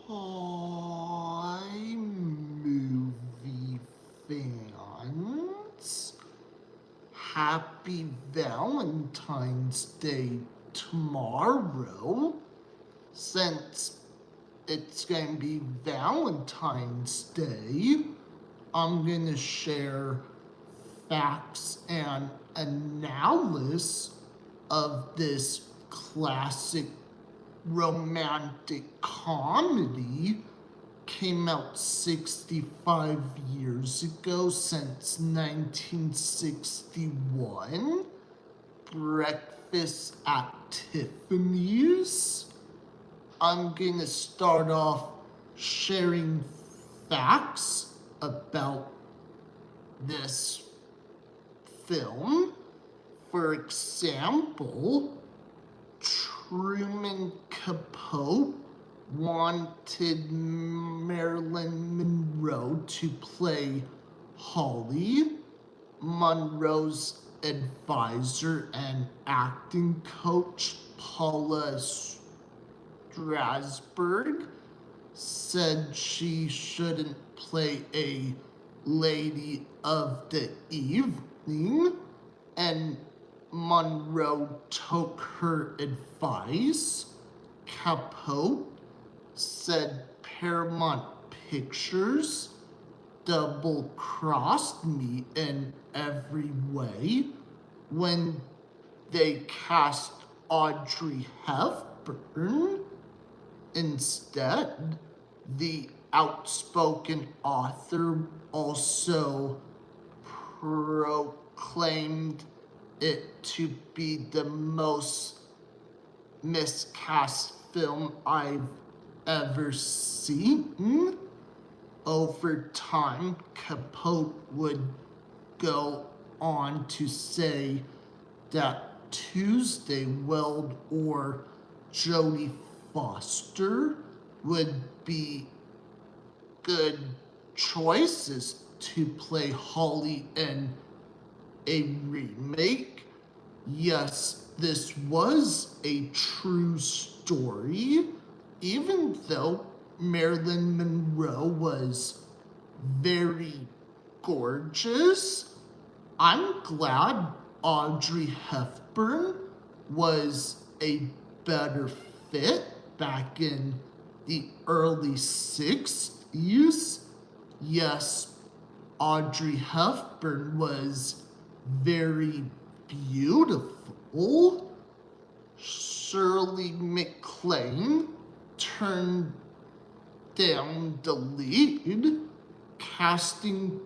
Hi, movie fans. Happy Valentine's Day tomorrow. Since it's going to be Valentine's Day, I'm going to share facts and analysis of this classic romantic comedy. Came out 65 years ago, since 1961. Breakfast at Tiffany's. I'm gonna start off sharing facts about this film. For example, Truman Capote wanted Marilyn Monroe to play Holly. Monroe's advisor and acting coach, Paula Strasberg, said she shouldn't play a lady of the evening, and Monroe took her advice. Capote said Paramount Pictures double-crossed me in every way when they cast Audrey Hepburn. Instead, the outspoken author also proclaimed it to be the most miscast film I've ever seen. Over time, Capote would go on to say that Tuesday Weld or Jodie Foster would be good choices to play Holly in a remake. Yes, this was a true story, even though Marilyn Monroe was very gorgeous. I'm glad Audrey Hepburn was a better fit back in the early 60s. Yes, Audrey Hepburn was very beautiful. Shirley MacLaine turned down the lead. Casting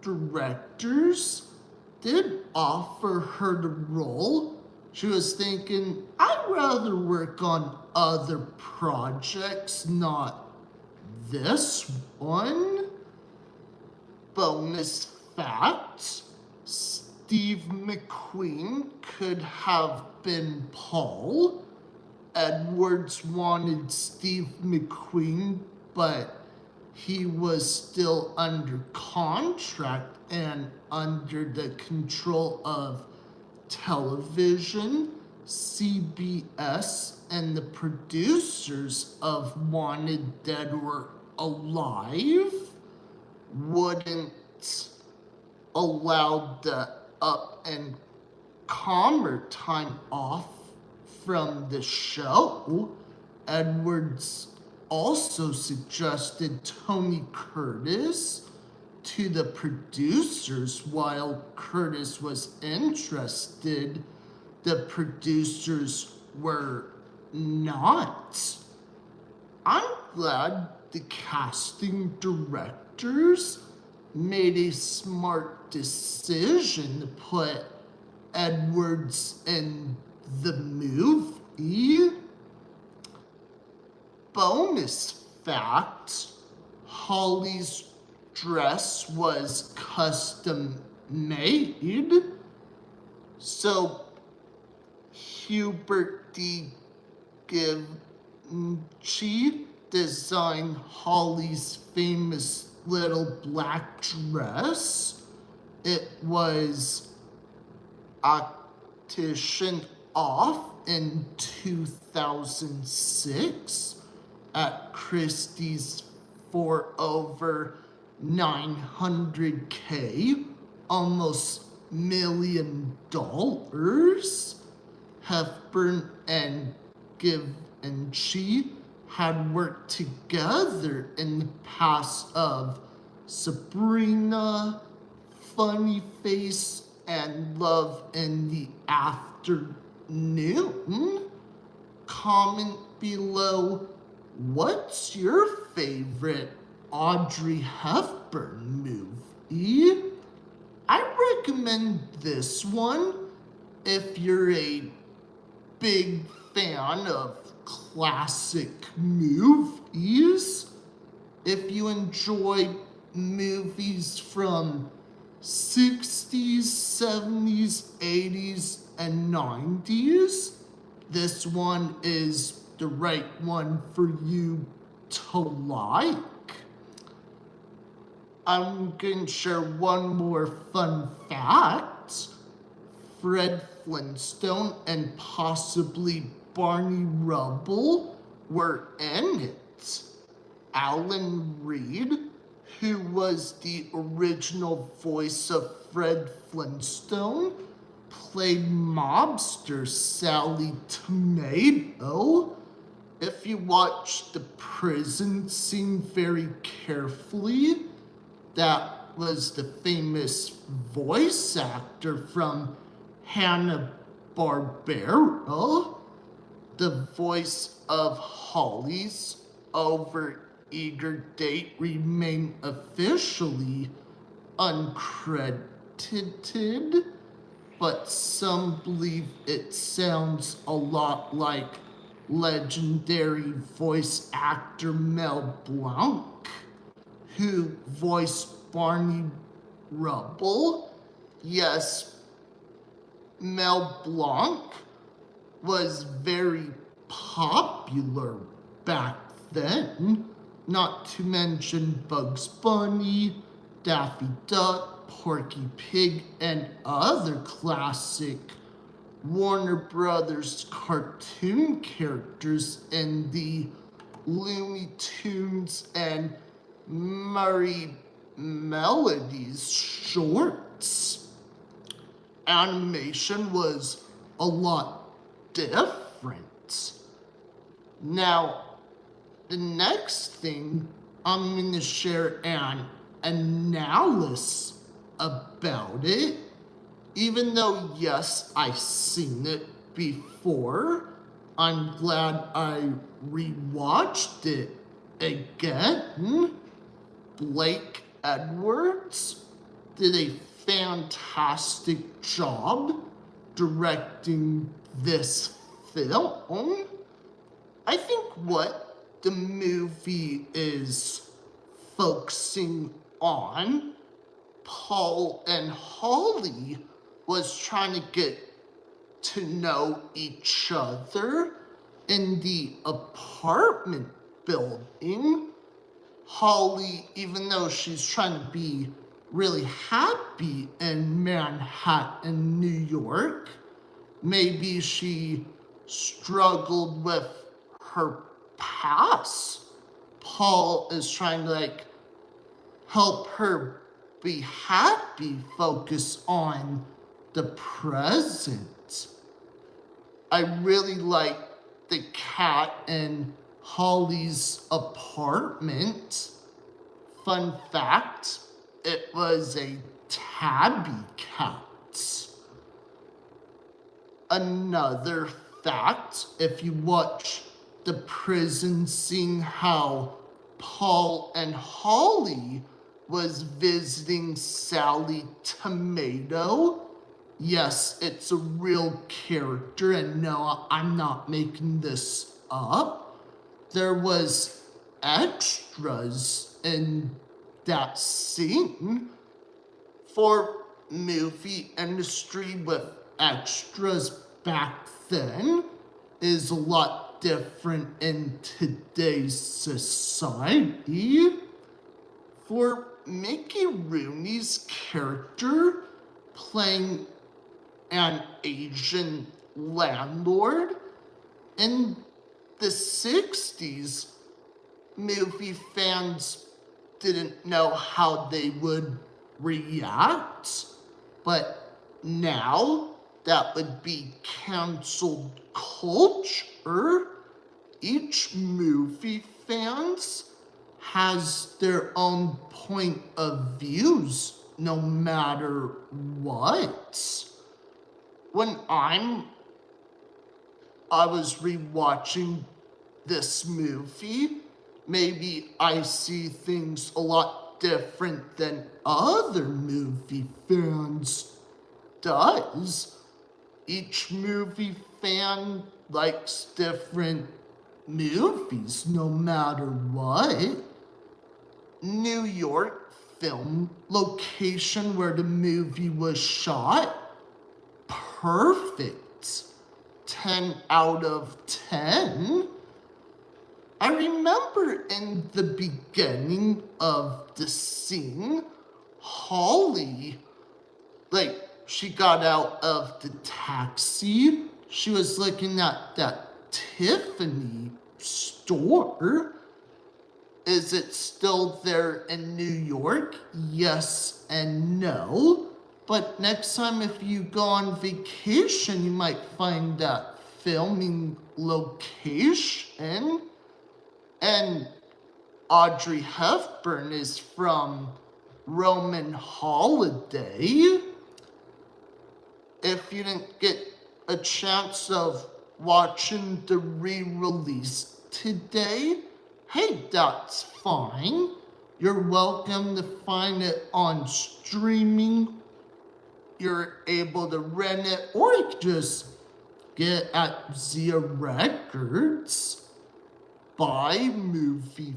directors did offer her the role. She was thinking, I'd rather work on other projects, not this one. Bonus fact, Steve McQueen could have been Paul. Edwards wanted Steve McQueen, but he was still under contract and under the control of television. CBS and the producers of Wanted Dead or Alive wouldn't allow the up and comer time off from the show. Edwards also suggested Tony Curtis to the producers. While Curtis was interested, the producers were not. I'm glad the casting directors made a smart decision to put Edwards in the movie. Bonus fact, Holly's dress was custom made. So Hubert D. Givenchy designed Holly's famous little black dress. It was auctioned off in 2006. at Christie's for over 900K, almost $1 million. Hepburn and Givenchy had worked together in the past of Sabrina, Funny Face, and Love in the Afternoon. Comment below, what's your favorite Audrey Hepburn movie? I recommend this one if you're a big fan of classic movies. If you enjoy movies from 60s, 70s, 80s, and 90s, this one is the right one for you to like. I'm going to share one more fun fact. Fred Flintstone and possibly Barney Rubble were in it. Alan Reed, who was the original voice of Fred Flintstone, played mobster Sally Tomato. If you watch the prison scene very carefully, that was the famous voice actor from Hanna-Barbera. The voice of Holly's over-eager date remained officially uncredited, but some believe it sounds a lot like legendary voice actor Mel Blanc, who voiced Barney Rubble. Yes, Mel Blanc was very popular back then, not to mention Bugs Bunny, Daffy Duck, Porky Pig, and other classic Warner Brothers cartoon characters in the Looney Tunes and Merry Melodies shorts. Animation was a lot different. Now, the next thing I'm going to share an analysis about it. Even though, yes, I've seen it before, I'm glad I rewatched it again. Blake Edwards did a fantastic job directing this film. I think what the movie is focusing on, Paul and Holly was trying to get to know each other in the apartment building. Holly, even though she's trying to be really happy in Manhattan, New York, maybe she struggled with her past. Paul is trying to help her be happy, focus on the present. I really like the cat in Holly's apartment. Fun fact, it was a tabby cat. Another fact, if you watch the prison scene, how Paul and Holly was visiting Sally Tomato. Yes, it's a real character, and no, I'm not making this up. There was extras in that scene. For movie industry with extras back then is a lot different in today's society. For Mickey Rooney's character playing an Asian landlord in the 60s, movie fans didn't know how they would react, but now that would be canceled culture. Each movie fans has their own point of views no matter what. When I was rewatching this movie, maybe I see things a lot different than other movie fans does. Each movie fan likes different movies no matter what. New York film location where the movie was shot, perfect. 10 out of 10. I remember in the beginning of the scene, Holly, she got out of the taxi. She was looking at that Tiffany store. Is it still there in New York? Yes and no. But next time if you go on vacation, you might find that filming location. And Audrey Hepburn is from Roman Holiday. If you didn't get a chance of watching the re-release today, hey, that's fine. You're welcome to find it on streaming. You're able to rent it, or you can just get it at Zia Records by movie